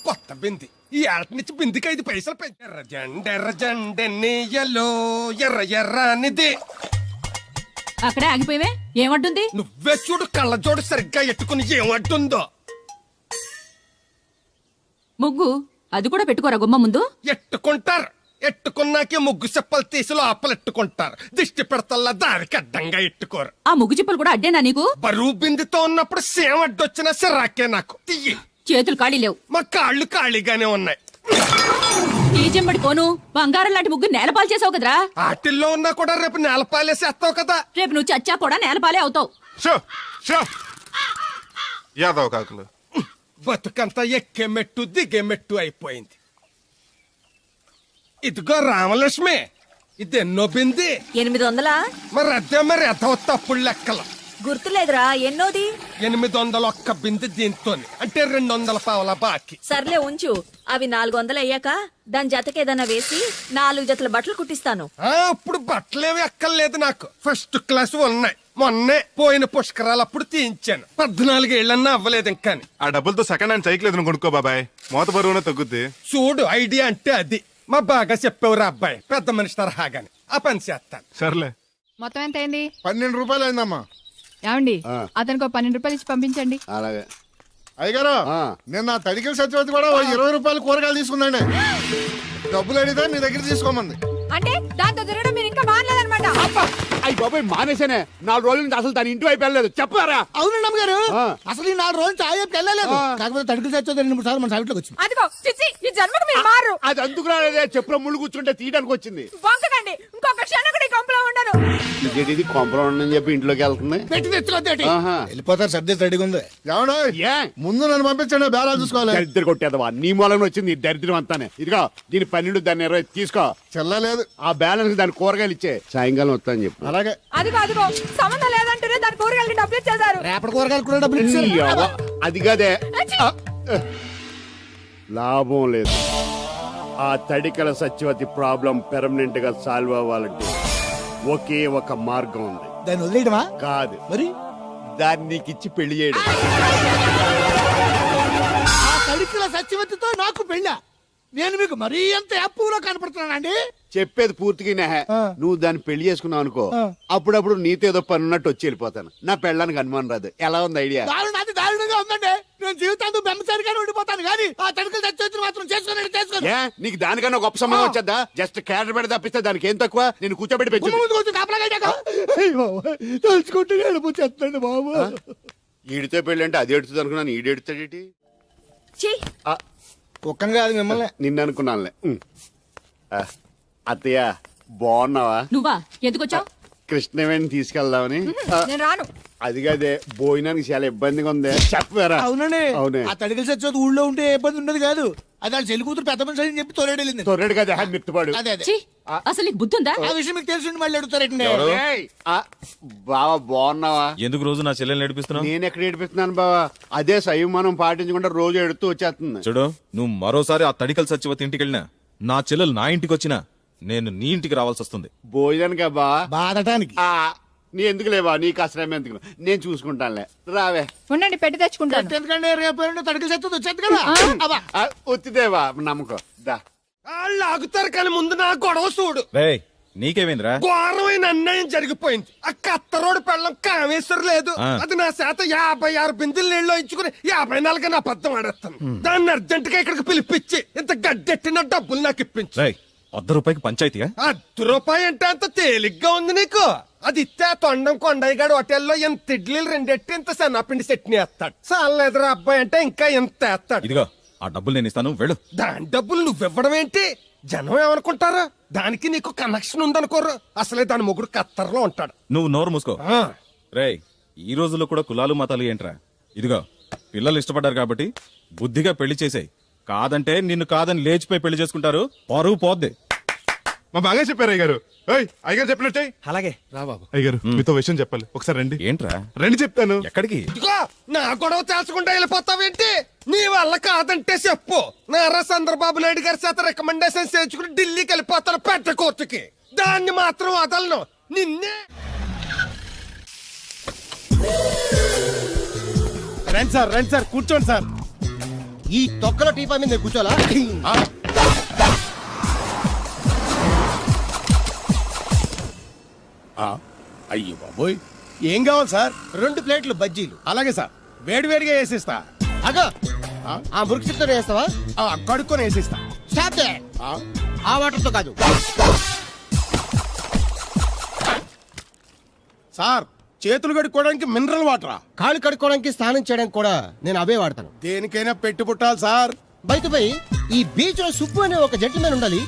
కొత్త బింది ఈ ఏట నుంచి బిందికి 5 పైసలు పెంచి. ఎర్రజెండెన్నీయలో ఎర్ర ఎర్రనిది. అక్కడే ఆగిపోయావే, ఏమంటుంది? నువ్వే చూడు, కళ్ళజోడు సరిగ్గా ఎట్టుకుని ఏమంటుందో. ముగ్గు అది కూడా పెట్టుకోరా గుమ్మ ముందు. ఎట్టుకుంటారు. ఎట్టుకున్నాకే ముగ్గు చెప్పలు తీసి లోపలెట్టుకుంటారు. దిష్టి పెడతల్లా దానికి అడ్డంగా ఎట్టుకోరు. ఆ ముగ్గు చిప్పలు కూడా అడ్డేనా నీకు? బరువు బిందుతో ఉన్నప్పుడు సేమ అడ్డొచ్చినా సిరాకే నాకు. తీయి. చేతులు ఖాళీ లేవు. మా కాళ్ళు ఖాళీగానే ఉన్నాయి. ఈ చెంబడి పోను బంగారం లాంటి ముగ్గు నేలపాలు చేసావు కదరా. ఆటిల్లో ఉన్నా కూడా రేపు నేలపాలేసేస్తావు కదా. రేపు నువ్వు చచ్చా కూడా నేలపాలే అవుతావు. షో షో యాదవ్ కాకులు. బతుకంతా ఎక్కే మెట్టు దిగే మెట్టు అయిపోయింది. ఇదిగో రామలక్ష్మి, ఇది ఎన్నో బింది? 800. మరి అదే మరి ఎదవ తప్పుడు లెక్కలు. గుర్తులేదురా ఎన్నోది? 801 బింది దీంతో, అంటే 200 పావల బాకీ. సర్లే ఉంచు. అవి 400 అయ్యాక దాని జతకేదన్నా వేసి 4 జతల బట్టలు కుట్టిస్తాను. ఇప్పుడు బట్టలేవి ఎక్కర్లేదు నాకు. ఫస్ట్ క్లాస్ ఉన్నాయి. మొన్నే పోయిన పుష్కరాలు అప్పుడు తీయించాను. 14 ఏళ్ళన్నా అవ్వలేదు ఇంకా. ఆ డబ్బులతో సెకండ్ హ్యాండ్ సైకిల్ ఏదైనా కొనుక్కో బాబాయ్, మోత బరువునే తగ్గుద్ది. చూడు, ఐడియా అంటే అది. మా బాగా చెప్పేవారు అబ్బాయి, పెద్ద మనిషి తరహాగాని. ఆ పని చేస్తాను. సర్లే. మొత్తం ఎంత అయింది? 12 రూపాయలు అయిందమ్మా. ఏమండి అతనికి 12 రూపాయలు ఇచ్చి పంపించండి. అలాగే అయ్యగారు, నిన్న తడికల సత్యవతి కూడా 20 రూపాయలు కూరగాయలు తీసుకుందండి. డబ్బులు అడిగితే మీ దగ్గర తీసుకోమంది. అంటే దాంతో తిరగడం మీరు ఇంకా మానలేదన్నమాట. అయ్యి బాబాయ్ మానేసానే. 4 రోజుల నుంచి అసలు దాని ఇంటి వైపు వెళ్ళలేదు. చెప్పారా? అవునండి అమ్మగారు, అసలు ఈ 4 రోజులు చాయ్ వెళ్ళలేదు. కాకపోతే తడికల సత్యవతి 2-3 సార్లు మన సైట్లోకి వచ్చింది. అదిగో చిచ్చి, ఈ జన్మకు మీరు మారు. అది అందుకు రాలేదే, చెప్పులో ముళ్ళు కూర్చుంటే తీయడానికి వచ్చింది. బొంకకండి, ఇంకొక క్షణం కూడా ఈ కొంపలో ఉండను. ఇది కొంపరం ఉండని చెప్పి ఇంట్లోకి వెళ్తుంది. పెట్టి తెచ్చుకోద్దేటి. ఆహా. వెళ్ళిపోతారు, సర్ది రెడీగా ఉంది. ఏమన్నా ముందు నన్ను పంపించండి, బేరాలు చూసుకోవాలి. దరిద్ర కొట్టేదవా, నీ మూలంగా వచ్చింది ఈ దరిద్రం అంతానే. ఇదిగో దీని 12, దాన్ని 20 తీసుకో. చెల్లలేదు. ఆ బ్యాలెన్స్ దాని కూరగాయలు ఇచ్చే, సాయంకాలం వస్తా అని చెప్పు. అలాగే. అదిగో అదిగో సంబంధం లేదంటూనే దాని కూరగాయలకి డబ్బులు ఇచ్చేశారు. రేపటి కూరగాయలు కూడా డబ్బులు ఇచ్చారు. నీ అవ్వ, అది కదే లాభం లేదు. ఆ తడికల సత్యవతి ప్రాబ్లం పెర్మనెంట్ గా సాల్వ్ అవ్వాలంటే ఒకే ఒక మార్గం ఉంది. దాన్ని వదిలేయడమా? కాదు, మరి దాన్ని నీకిచ్చి పెళ్లి చేయడం. ఆ తడికల సత్యవతితో నాకు పెళ్ళా? నేను మీకు మరీ ఎంత యాప్లో కనపడుతున్నానండి? చెప్పేది పూర్తిగా నెహ. నువ్వు దాన్ని పెళ్లి చేసుకున్నావు అనుకో, అప్పుడప్పుడు నీతో ఏదో పని ఉన్నట్టు వచ్చి వెళ్ళిపోతాను. నా పెళ్ళడానికి అనుమానం రాదు. ఎలా ఉంది ఐడియా? దారుణాది దారుణంగా ఉందండి. నేను జీవితాంతం బెమ్మసారిగానే ఉండిపోతాను కానీ ఆ తడికల సత్యవతిని మాత్రం చేసుకోండి. ఏ నీకు దానికన్నా గొప్ప సంబంధం వచ్చేద్దా? జస్ట్ క్యారెట్ పెడితే తప్పిస్తే దానికి ఏం తక్కువ? నేను కూర్చోబెట్టి పెంచు. తలుచుకుంటే వెళ్ళిపోతుంది బాబు. ఈడితో పెళ్లి అంటే అది ఎడుతుంది అనుకున్నాను, ఈడు ఎడుతాడేటి? ఒక్కని కాదు మిమ్మల్ని. నిన్ను అనుకున్నానులే. అత్తయ్య బాగున్నావా? నువ్వా ఎందుకొచ్చావు? కృష్ణవేణి తీసుకెళ్దామని. నేను రాను. అది కాదే, భోజనానికి చాలా ఇబ్బందిగా ఉంది. చెప్పారా? అవునండి. అవునే. ఆ తడికల సత్యవతి ఊళ్ళో ఉంటే ఏ ఇబ్బంది ఉండదు కాదు. అది వాళ్ళ చెల్లి కూతురు పెద్ద మనిషి అని చెప్పి తోలేడెళ్ళింది. తొర్రెడు కదా మిత్తుపాడు. అదే అదే. ఛీ, అసలు నీకు బుద్ధి ఉందా? ఆ విషయం మీకు తెలిసి మళ్ళీ అడుగుతారండి. బావా బాగున్నావా? ఎందుకు రోజు నా చెల్లెల్ని నడిపిస్తున్నావు? నేను ఎక్కడ ఏడిపిస్తున్నాను బావా? అదే సంయమనం పాటించకుండా రోజు ఎడుతూ వచ్చేస్తుంది. చూడు, నువ్వు మరోసారి ఆ తడికల సత్యవతి ఇంటికి వెళ్ళినా, నా చెల్లెలు నా ఇంటికి వచ్చినా, నేను నీ ఇంటికి రావాల్సి వస్తుంది. భోజనానికి బావా? బాధటానికి. నీ ఎందుకు లేవా? నీకు అసలు ఎందుకు, నేను చూసుకుంటానులే. రావే. ఉండండి పెట్టి తెచ్చుకుంటాను. ఎందుకంటే రేపు తడికల సత్యవతి వచ్చేది కదా. వచ్చిదేవా నమ్మకం. దా వాళ్ళు ఆగుతారు కానీ ముందు నా గొడవ చూడు. రేయ్, నీకేమైందిరా? ఘోరమైన అన్యాయం జరిగిపోయింది. ఆ కత్తరోడు పెళ్ళం కామేశ్వరం లేదు. అది నా చేత 56 బిందులు నీళ్ళు ఇచ్చుకుని 54 నా అబద్ధం ఆడేస్తాను. దాన్ని అర్జెంట్ గా ఇక్కడికి పిలిపించి ఇంత గడ్డెట్టిన డబ్బులు నాకు ఇప్పించు. రేయ్, ₹100 పంచాయతీగా? ₹1 అంటే అంత తేలిగ్గా ఉంది నీకు? అది ఇస్తే తొండం కొండయ్యగాడు హోటల్లో ఎంత ఇడ్లీలు 2 ఇంత సన్నపిండి చట్నీ వేస్తాడు. చాలా ఎదురు అబ్బాయి అంటే ఇంకా ఎంత వేస్తాడు. ఇదిగో ఆ డబ్బులు నేను ఇస్తాను, వెళ్ళు. దాని డబ్బులు నువ్వివ్వడం ఏంటి? జనం ఏమనుకుంటారు? దానికి నీకు కనెక్షన్ ఉందనుకోరు. అసలే దాని మొగుడు కత్తర్లో ఉంటాడు. నువ్వు నోరు మూసుకో. రేయ్, ఈ రోజుల్లో కూడా కులాలు మతాలు ఏంట్రా? ఇదిగో పిల్లలు ఇష్టపడ్డారు కాబట్టి బుద్ధిగా పెళ్లి చేసేయ్. కాదంటే నిన్ను కాదని లేచిపోయి పెళ్లి చేసుకుంటారు, పరువు పోద్ది. మా బాగా చెప్పారు అయ్యగారు. అయ్యగారు చెప్పినట్టే. అలాగే రా బాబు. అయ్యగారు మీతో విషయం చెప్పాలి, ఒకసారి రండి. ఏంట్రా? రండి చెప్తాను. ఎక్కడికి? ఇదిగో నా గొడవ తెలుసుకుంటా వెళ్ళిపోతావేంటి? నీ వల్ల కాదంటే చెప్పు. నారా చంద్రబాబు నాయుడు గారి చేత రికమెండేషన్ చేయించుకుని ఢిల్లీకి వెళ్ళిపోతాను పెద్ద కోర్టుకి. దాన్ని మాత్రం వదలను. నిన్నే. రండి సార్ కూర్చోండి సార్. ఈ తొక్కల టీపా మీద కూర్చోలా? అయ్యో బాబోయ్, ఏం కావాలి సార్? 2 ప్లేట్లు బజ్జీలు. అలాగే సార్, వేడివేడిగా వేసిస్తా. అగో ఆ మురికి చిత్తం వేస్తావా? కడుక్కొని వేసిస్తా. ఆ వాటర్ తో కాదు. సార్ చేతులు కడుక్కోవడానికి మినరల్ వాటరా? కాళ్ళు కడుక్కోవడానికి స్నానం చేయడానికి కూడా నేను అవే వాడతాను. దేనికైనా పెట్టి పుట్టాలి సార్. బయటపై ఈ బీచ్ లో సుబ్బు అనే ఒక జెంటిల్మెన్ ఉండాలి.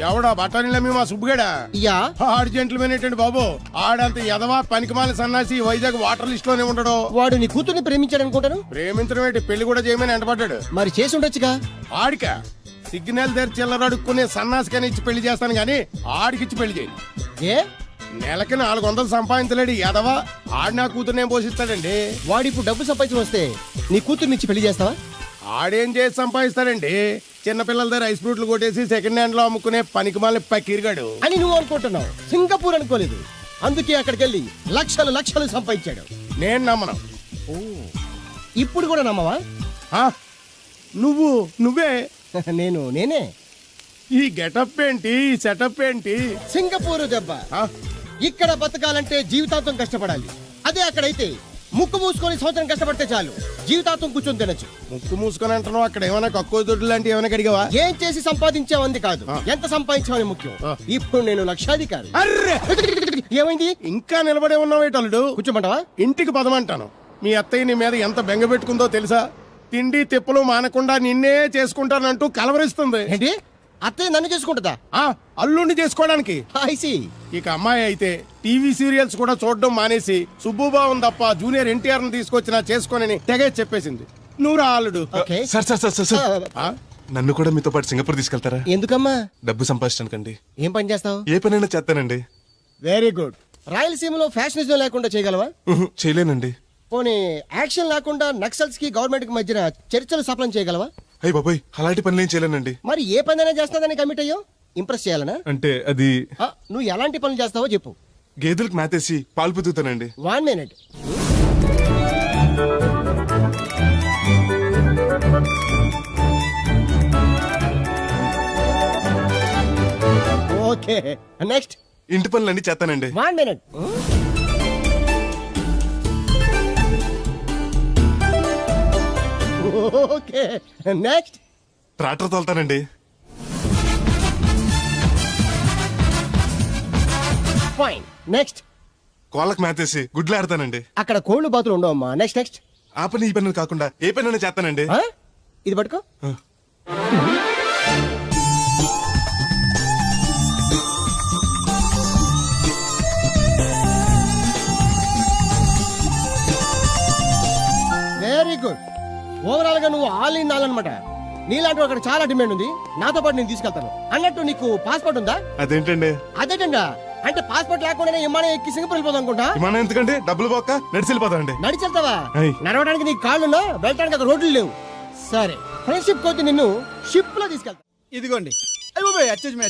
ఎవడా బఠానీలమ్మి మా సుబ్బుగడా? యా, ఆడు జెంట్లమెన్ ఏంటండి బాబు? ఆడంత ఎదవా పనికిమాల సన్నాసి వైజాగ్ వాటర్ లిస్ట్ లోనే ఉండడు. వాడు నీ కూతుర్ని ప్రేమించాడు అనుకుంటాను. ప్రేమించడం ఏంటి, పెళ్లి కూడా చేయమని ఎంటపడ్డాడు. మరి చేసి ఉండొచ్చుగా. ఆడిక సిగ్నల్ దగ్గర చిల్లర అడుక్కునే సన్నాసికని ఇచ్చి పెళ్లి చేస్తాను గానీ ఆడికిచ్చి పెళ్లి చేయి. ఏ, నెలకి 400 సంపాదించలేడు ఎదవా. ఆడి నా కూతుర్నేం పోషిస్తాడండి? వాడు ఇప్పుడు డబ్బు సంపాదించి వస్తే నీ కూతుర్ని ఇచ్చి పెళ్లి చేస్తావా? ఆడేం చేసి సంపాదిస్తాడండి? చిన్నపిల్లల దగ్గర ఐస్ ఫ్రూట్లు కొట్టేసి సెకండ్ హ్యాండ్ లో అమ్ముకునే పనికిమాల పకీర్గాడు అని నువ్వు అనుకుంటున్నావు. సింగపూర్ అనుకోలేదు. అందుకే అక్కడికి వెళ్ళి లక్షలు లక్షలు సంపాదించాడు. నేను నమ్మను. ఇప్పుడు కూడా నమ్మవా? ఆ? నువ్వే నేనే. ఈ గెటప్ ఏంటి, ఈ సెటప్ ఏంటి? సింగపూర్ దెబ్బ. ఆ? ఇక్కడ బతకాలంటే జీవితాంతం కష్టపడాలి. అదే అక్కడైతే ముక్కు మూసుకొని సంవత్సరం కష్టపడితే చాలు, జీవితాంతం కూర్చొని తినచ్చు. ముక్కు మూసుకొని అంటున్నావు. అక్కడ ఏమైనా కక్కువ దొడ్డు లాంటి ఏమైనా కడిగావా? ఏం చేసి సంపాదించావంది కాదు, ఎంత సంపాదించావని ముఖ్యం. ఇప్పుడు నేను లక్షాధికారి. అర్రే! ఏమైంది? ఇంకా నిలబడే ఉన్నావు ఏటల్లుడు? కూర్చోమంటావా? ఇంటికి పదమంటాను. మీ అత్తయ్య నీ మీద ఎంత బెంగ పెట్టుకుందో తెలుసా? తిండి తిప్పలు మానకుండా నిన్నే చేసుకుంటానంటూ కలవరిస్తుంది. ఏంటి, అత్తయ్య నన్ను చేసుకుంటుందా? అల్లుడిని చేసుకోవడానికి. I see. ఇక అమ్మాయి అయితే టీవీ సీరియల్స్ కూడా చూడడం మానేసి సుబ్బుబాబు తప్ప జూనియర్ ఎన్టీఆర్ ని తీసుకొచ్చినా చేసుకోనని తెగే చెప్పేసింది. నువ్వు రా అల్లుడు. Okay. సార్ ఆ, నన్ను కూడా మీతో పాటు సింగపూర్ తీసుకెళ్తారా? ఎందుకమ్మా? డబ్బు సంపాదించడానికండి. ఏం పని చేస్తావు? ఏ పనైనా చేస్తానండి. Very good. రాయలసీమలో ఫ్యాషనిజం లేకుండా చేయగలవా? చేయలేనండి. పోనీ యాక్షన్ లేకుండా నక్సల్స్ కి గవర్నమెంట్ కి మధ్యన చర్చలు సఫలం చేయగలవా? అయ్యి బాబాయ్, అలాంటి పనులేం చేయలేనండి. మరి ఏ పనైనా చేస్తాదని కమిట్ అయ్యో? ఇంప్రెస్ చేయాలనా? అంటే అది నువ్వు ఎలాంటి పనులు చేస్తావో చెప్పు. గేదెలకు మేతేసి పాలు పొద్దుతానండి. 1 minute. Okay, next. ఇంటి పనులన్నీ చేస్తానండి. 1 minute. Okay, next. ట్రాక్టర్ తోలుతానండి. Fine, next. కోళ్ళకు మేతేసి గుడ్లు ఆడతానండి. అక్కడ కోళ్ళు బాతులు ఉండవమ్మా. Next next. ఆ పని ఈ పని కాకుండా ఏ పనైనా చేస్తానండి. ఇది పట్టుకో. Very good. ఓవరాల్ గా నువ్వు ఆల్ ఇన్ ఆల్ అనమాట. నీలాంటి అక్కడ చాలా డిమాండ్ ఉంది. నాతో పాటు నేను తీసుకెళ్తాను. అన్నట్టు నీకు పాస్పోర్ట్ ఉందా? అదేంటండి? అదేటండా, అంటే పాస్పోర్ట్ లేకుండానే విమానం ఎక్కి సింగపూర్ వెళ్ళిపోదాం అనుకుంటా. విమానం ఎందుకండి? డబ్బులు పోక నడిచి వెళ్ళిపోతానండి. నడిచి వెళ్తావా? అయ్. నడవడానికి నీకు కాళ్ళున్నా, వెళ్ళడానికి అక్కడ రోడ్లు లేవు. సరే, ఫ్రెండ్షిప్ కొద్ది నిన్ను షిప్ లో తీసుకెళ్తా. ఇదిగోండి. అచ్చేజ్ మీ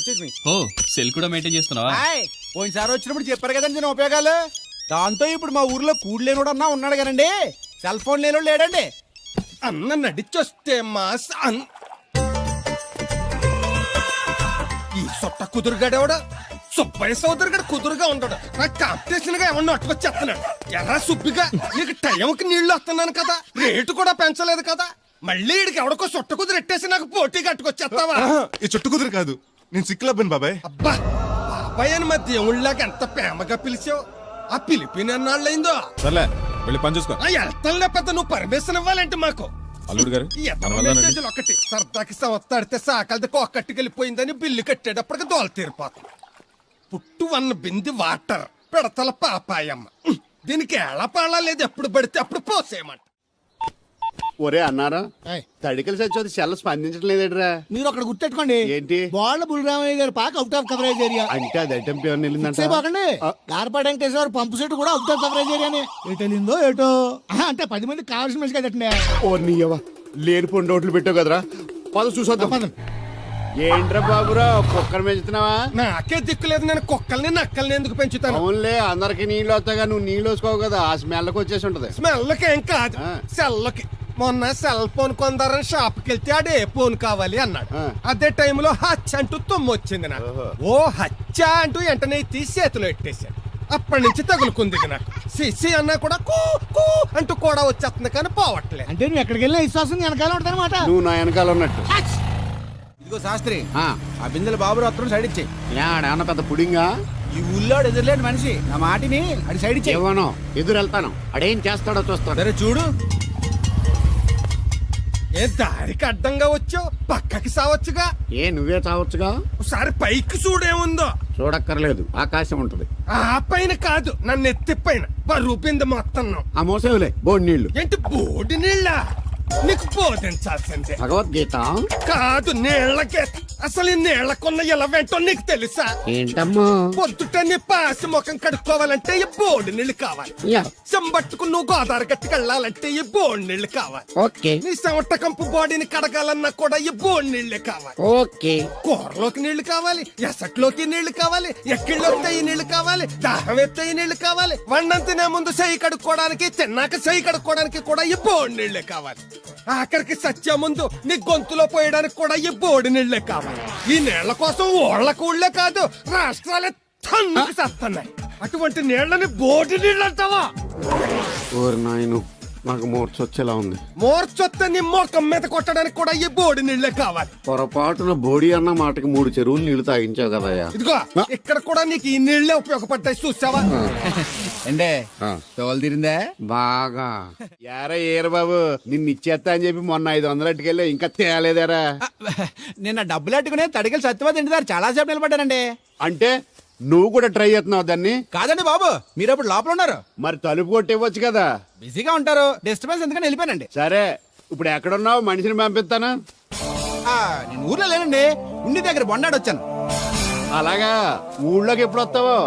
ఓ, సెల్ కూడా మెయింటైన్ చేస్తున్నావా? పోయినసారి వచ్చినప్పుడు చెప్పారు కదండి నేను ఉపయోగాలు. దాంతో ఇప్పుడు మా ఊర్లో కూడలేనోడు అన్నా ఉన్నాడు కదండి. సెల్ ఫోన్ లేనోడు లేడండి. అన్న నడిచొస్తే మాస్ ఈ సొట్ట కుదురుగాడేవాడు సుబ్బయ్య సోదరు గడు కుదురుగా ఉండడు. నాకు కాంపిటీషన్ గా ఏమన్నా అట్టుకొచ్చేస్తున్నాడు. ఎర్రా సుబ్బిగా, నీకు టైంకి నీళ్లు వస్తున్నాను కదా, రేటు కూడా పెంచలేదు కదా, మళ్ళీ ఇడికి ఎవడికో సొట్ట కుదురు ఎట్టేసి నాకు పోటీ కట్టుకొచ్చేస్తావా? ఈ చుట్టు కుదురు కాదు, నేను సిక్కులబ్బాను బాబాయ్. అబ్బా, బాబాయ్ అని మా దేవుళ్ళకి ఎంత ప్రేమగా పిలిచావు. ఆ పిలిపిన ఎన్నాళ్ళైందో. సర్లే, వెళ్ళి పని చూసుకో. వెళ్తానులే పెద్ద, నువ్వు పర్మిషన్ ఇవ్వాలంటే మాకు. అల్లుడు గారు, ఈ మెసేజ్లు ఒకటి సరదాకి సంవత్సరాడితే సాకలది ఒక్కట్టుకెళ్ళిపోయిందని బిల్లు కట్టేటప్పటికి దోల తీరిపోతాం. పుట్టు 1 బింది వాటర్ పెడతల పాపాయమ్మ. దీనికి ఎలా పాడా లేదు, ఎప్పుడు పడితే అప్పుడు పోసేయమంట. ఒరే అన్నారా, తడికలు చచ్చి సెల్ స్పందించడం లేదేట్రా? మీరు అక్కడ గుర్తెట్టుకోండి. ఏంటి? బాళ్ళ బుల్రామయ్య గారి పాక అవుట్ ఆఫ్ కవరేజ్ ఏరియా. అంటే అది ఐటమ్ పేరు వెళ్ళిందంటే గార్పాడు వెంకటేశ్వర పంపు సెట్ కూడా అవుట్ ఆఫ్ కవరేజ్ ఏరియానే. ఎటు వెళ్ళిందో ఏటో. అంటే 10 మంది కావాల్సిన మనిషి కదటండి. ఓ నీయవా, లేని పొండి రోడ్లు పెట్టావు కదరా. పద చూసొద్దాం. ఏంట్రా బాబురా, కుక్కర్ పెంచుతున్నావా? నాకే దిక్కులేదు, నేను కుక్కల్ని నక్కల్ని ఎందుకు పెంచుతాను? అవునులే, అందరికి నీళ్ళు వస్తాగా నువ్వు నీళ్ళు వేసుకోవు కదా, ఆ స్మెల్కి వచ్చేసి ఉంటది. స్మెల్కి ఏం కాదు, సెల్లకి. మొన్న సెల్ ఫోన్ కొందరని షాప్కి వెళ్తే ఆడే ఫోన్ కావాలి అన్నాడు. అదే టైంలో హచ్చ అంటూ తుమ్ము వచ్చింది నాకు. ఓ హచ్చ అంటూ వెంటనే తీసి చేతిలో ఎట్టేశాను. అప్పటి నుంచి తగులుకుంది నాకు. సిసి అన్నా కూడా కూ కూ అంటూ కూడా వచ్చేస్తుంది కానీ పోవట్లేదు. అంటే నువ్వు ఎక్కడికి వెళ్ళినా విశ్వాసం వెనకాల ఉంటానమాట. నువ్వు నా వెనకాల ఉన్నట్టు. ఇదిగో శాస్త్రి ఆ, ఆ బిందెల బాబు వస్త్రం సైడ్ ఇచ్చే ఏమన్నా పెద్ద పుడింగా ఈ ఊళ్ళో ఎదురులేని మనిషి నా మాటిని అది సైడ్ ఇచ్చే ఏమనో ఎదురు వెళ్తాను అడేం చేస్తాడో చూస్తాడు. సరే చూడు ఏ దారికి అడ్డంగా వచ్చావు పక్కకి సావచ్చుగా. ఏ నువ్వే చావచ్చుగా. ఒకసారి పైకి చూడేముందో. చూడక్కర్లేదు, ఆకాశం ఉంటది. ఆ పైన కాదు, నన్ను ఎత్తి పైన రూపింది మొత్తం. ఆ మోసేవులే బోడి నీళ్లు. ఏంటి బోడి నీళ్ళ? నీకు బోధించాల్సిందే. భగవద్గీత కాదు, నీళ్ళకే. అసలు ఈ నీళ్ళకున్న ఇలా వెంటో నీకు తెలుసా? ఏంటమ్మా? పొద్దుట నీ పాసి ముఖం కడుక్కోవాలంటే ఈ బోడి నీళ్ళు కావాలి. యా. చెంబట్టుకు నువ్వు గోదావరి గట్టుకు వెళ్ళాలంటే ఈ బోడి నీళ్ళు కావాలి. ఓకే నీ చెమట కంపు బాడీని కడగాలన్నా కూడా ఈ బోడి నీళ్ళే కావాలి. ఓకే. కూరలోకి నీళ్లు కావాలి, ఎసట్లోకి నీళ్లు కావాలి, ఎక్కిళ్ళొస్తే ఈ నీళ్లు కావాలి, దాహం ఎత్తే ఈ నీళ్లు కావాలి. వండం తినే ముందు చెయ్యి కడుక్కోవడానికి, తిన్నాక చెయ్యి కడుక్కోవడానికి కూడా ఈ బోడి నీళ్లే కావాలి. ఆఖరికి సత్య ముందు నీ గొంతులో పోయడానికి కూడా ఈ బోడి నీళ్లే కావాలి. ఈ నీళ్ల కోసం ఓళ్లకు ఊళ్ళే కాదు, రాష్ట్రాలే తన్నుకు సస్తున్నాయి. అటువంటి నీళ్లని బోడి నీళ్ళు అంటావా? ఓరి నాయను, నాకు మూర్చొచ్చేలా ఉంది. మోర్చొత్తే నీ మోకం మీద కొట్టడానికి కూడా ఈ బోడి నీళ్లే కావాలి. పొరపాటున బోడి అన్న మాటకి 3 చెరువులు నీళ్లు తాగించావు కదయ్యా. ఇదిగో ఇక్కడ కూడా నీకు ఈ నీళ్లే ఉపయోగపడతాయి, చూసావా? అంటే ఆ. తోలు తీరిందా బాగా. యారా ఏరు బాబు, నిన్ను ఇచ్చేస్తా అని చెప్పి మొన్న 500 అట్టుకెళ్ళి ఇంకా తేలేదారా? నిన్న డబ్బులు అట్టుకునే తడికలు సత్యవతి ఇంటి దగ్గర చాలా సేపు నిలబడ్డానండి. అంటే నువ్వు కూడా ట్రై చేస్తున్నావు దాన్ని? కాదండి బాబు, మీరు అప్పుడు లోపల ఉన్నారు, మరి తలుపు కొట్టివ్వచ్చు కదా. బిజీగా ఉంటారు, డిస్టర్బెన్స్ ఎందుకని వెళ్ళిపోయానండి. సరే, ఇప్పుడు ఎక్కడున్నావు? మనిషిని పంపిస్తాను. నేను ఊర్లో లేనండి, ఉండి దగ్గర బొండాడు వచ్చాను. అలాగా, ఊళ్ళోకి ఎప్పుడు వస్తావో?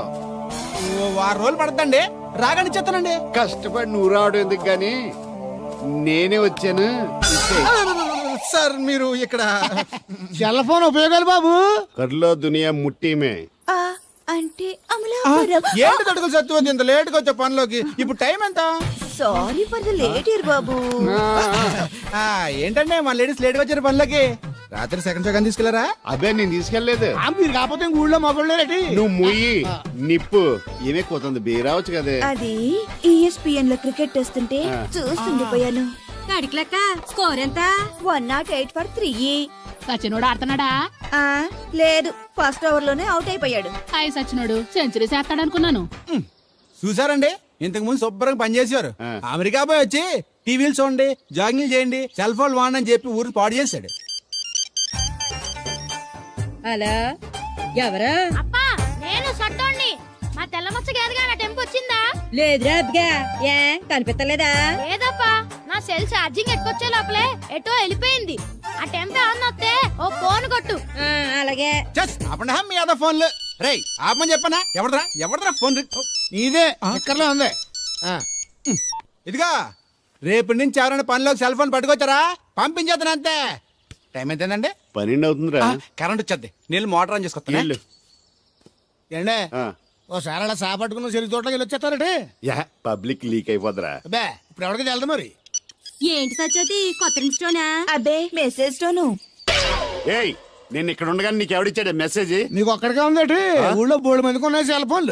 ఓ 6 రోజులు పడుతుందండి, రాగానే చెప్తానండి. కష్టపడి నువ్వు రావడం ఎందుకు గాని నేనే వచ్చాను. సార్ మీరు ఇక్కడ సెల్ ఫోన్ ఉపయోగాలు బాబు. కర్లో దునియా ముట్టిమే. అంటే ఏంటి తడుకులు సత్యవతి ఇంత లేట్ గా వచ్చే పనిలోకి? ఇప్పుడు టైం ఎంత? Sorry for the late year బాబు. ఏంటంటే మా లేడీస్ లేట్ గా వచ్చారు పనిలోకి. రాత్రి సెకండ్ షో తీసుకెళ్లారా? అబ్బే నేను తీసుకెళ్లేదు. మీరు కాకపోతే ఇంక ఊళ్ళో మగోళ్ళేటి. నువ్వు ముయ్యి నిప్పు ఏమే కోతుంది బీరావచ్చు కదే. అది ESPN లో క్రికెట్ టెస్తుంటే చూస్తుండిపోయాను. అడిగిలక్క స్కోర్ ఎంత? 108 for 3. సచినోడు ఆడుతున్నాడా? లేదు, ఫస్ట్ ఓవర్ లోనే అవుట్ అయిపోయాడు. హాయ్ సచినోడు సెంచరీ చేస్తాడనుకున్నాను. చూసారండి, ఇంతకు ముందు శుభ్రంగా పనిచేసేవారు. ఆ. అమెరికా పోయి వచ్చి టీవీలు చూడండి, జాగింగ్ చేయండి, సెల్ ఫోన్ వాడండి అని చెప్పి ఊరు పాడు చేశాడు. అలా ఎవరా? అప్పా, నేను సట్టోణ్ణి. మా తెల్ల మచ్చ గేదగా నా టెంపు వచ్చిందా? లేదురా అబ్బగా. ఏ కనిపెత్తలేదా? లేదప్పా, నా సెల్ ఛార్జింగ్ ఎక్కొచ్చే లోపలే ఎటో వెళ్ళిపోయింది. ఆ టెంపు అన్నొస్తే ఓ ఫోన్ కొట్టు. అలాగే. అప్పుడు మీ అదో ఫోన్లు రేయ్ ఆపమని చెప్పనా? ఎవడరా ఫోన్ ఇదే ఎక్కర్లో ఉంది. ఇదిగా రేపటి నుంచి ఎవరైనా పనిలోకి సెల్ ఫోన్ పట్టుకొచ్చారా పంపించేస్తాను అంతే. టైం ఎంతేందండి? 12 అవుతుందిరా. కరెంట్ వచ్చేది, నీళ్ళు మోటార్ ఆన్ చేసుకొస్తాను. నీళ్ళు. ఏండే ఆ. ఓసారి అలా సాపట్టుకున్న చెరుకు తోటలోకి వెళ్ళి వచ్చేస్తారటే. యా, పబ్లిక్ లీక్ అయిపోద్రా. అబ్బే, ఇప్పుడు ఎవరికి వెళ్దాం మరి? ఏంటి సత్యవతి కొత్త ఇన్స్టోనా? అబ్బే, మెసేజ్ తోను. ఏయ్, నేను ఇక్కడ ఉండగానే నీకు ఎవడిచ్చాడే మెసేజ్? నీకు ఒక్కడిగా ఉందేటి? ఊళ్ళో 3 మందికి ఉన్నాయి సెల్ ఫోన్లు.